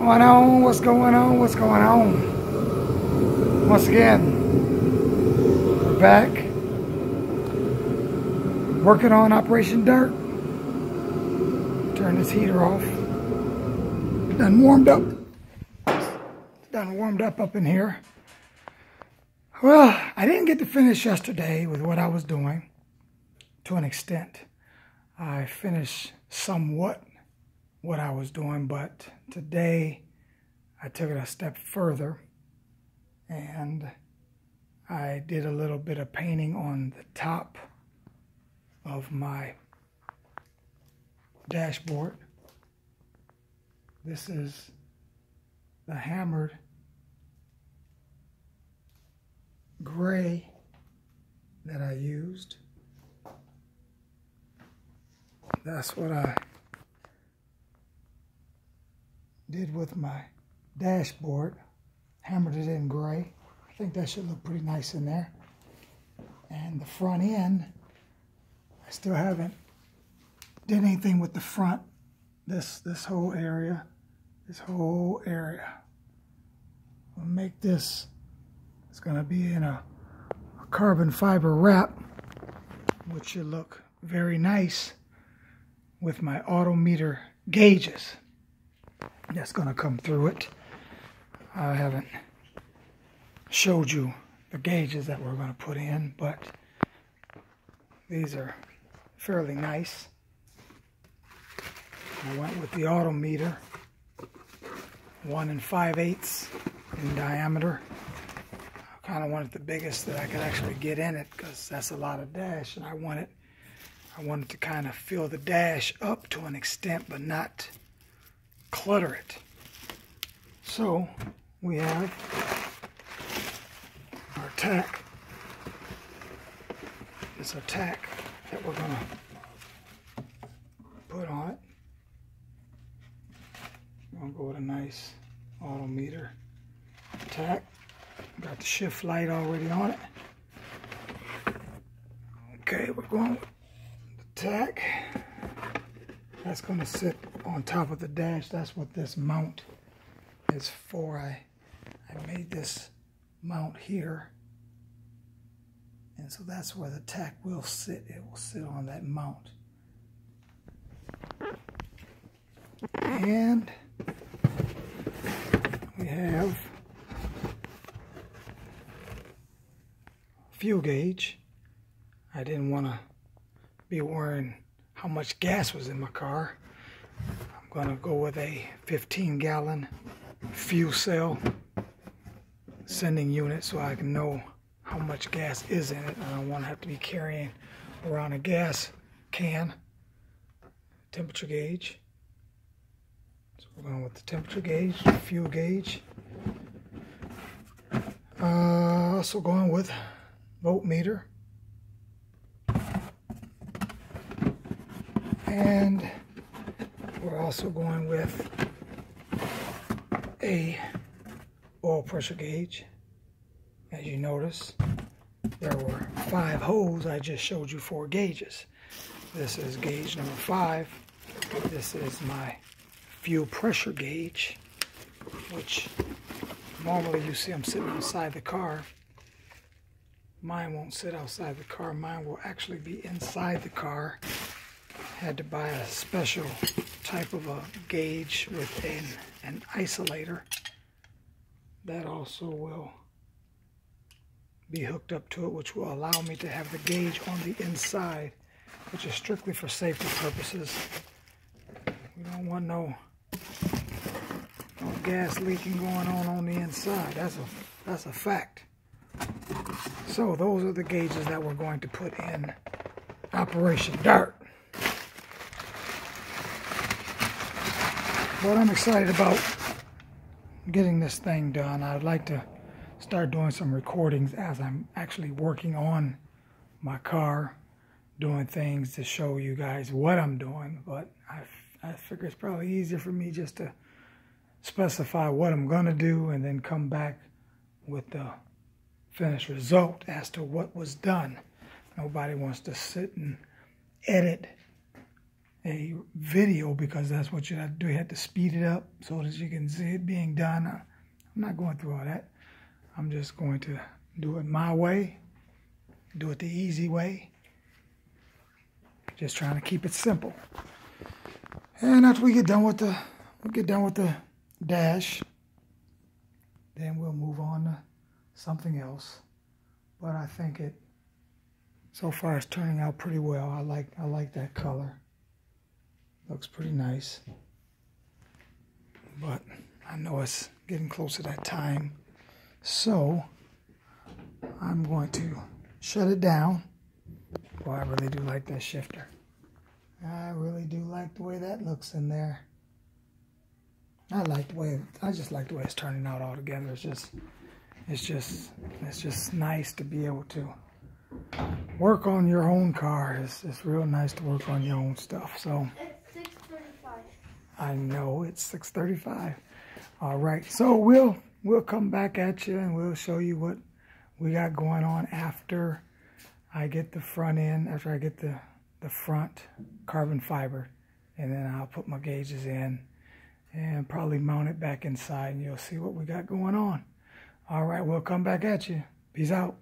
going on? What's going on? What's going on? Once again, we're back working on Operation Dirt. Turn this heater off. Done warmed up. Done warmed up in here. Well, I didn't get to finish yesterday with what I was doing to an extent. I finished somewhat what I was doing, but today I took it a step further and I did a little bit of painting on the top of my dashboard. This is the hammered gray that I used. That's what I did with my dashboard. Hammered it in gray. I think that should look pretty nice in there. And the front end, I still haven't did anything with the front. This whole area. I'll make this. It's going to be in a carbon fiber wrap, which should look very nice with my autometer gauges. That's going to come through it. I haven't showed you the gauges that we're going to put in, but these are fairly nice. I went with the autometer, 1 5/8 in diameter. I kind of wanted the biggest that I could actually get in it because that's a lot of dash, and I wanted to kind of fill the dash up to an extent, but not clutter it. So we have our tack. It's a tack that we're going to put on it. I'm going to go with a nice autometer tack. Got the shift light already on it. Okay, we're going with the tack. That's going to sit on top of the dash. That's what this mount is for. I made this mount here, and so that's where the tack will sit. It will sit on that mount. And we have fuel gauge. I didn't want to be worrying how much gas was in my car. I'm going to go with a 15-gallon fuel cell sending unit so I can know how much gas is in it. I don't want to have to be carrying around a gas can. Temperature gauge. So we're going with the temperature gauge, fuel gauge. Also going with voltmeter. And we're also going with a oil pressure gauge. As you notice, there were 5 holes. I just showed you 4 gauges. This is gauge number 5. This is my fuel pressure gauge, which normally you see I'm sitting outside the car. Mine won't sit outside the car. Mine will actually be inside the car. Had to buy a special type of a gauge with an isolator that also will be hooked up to it, which will allow me to have the gauge on the inside, which is strictly for safety purposes. We don't want no gas leaking going on the inside. That's a fact. So those are the gauges that we're going to put in Operation Dirt. But I'm excited about getting this thing done. I'd like to start doing some recordings as I'm actually working on my car, doing things to show you guys what I'm doing. But I figure it's probably easier for me just to specify what I'm going to do and then come back with the finished result as to what was done. Nobody wants to sit and edit a video because that's what you have to do. You have to speed it up so that you can see it being done. I'm not going through all that. I'm just going to do it my way, do it the easy way. Just trying to keep it simple. And after we get done with the dash, then we'll move on to something else. But I think it so far it's turning out pretty well. I like that color. Looks pretty nice. But I know it's getting close to that time. So I'm going to shut it down. Boy, I really do like that shifter. I really do like the way that looks in there. I just like the way it's turning out altogether. It's just nice to be able to work on your own car. It's real nice to work on your own stuff. So it's 6:35. I know it's 6:35. All right, so we'll come back at you and we'll show you what we got going on after I get the front end, after I get the front carbon fiber, and then I'll put my gauges in and probably mount it back inside, and you'll see what we got going on. All right, we'll come back at you. Peace out.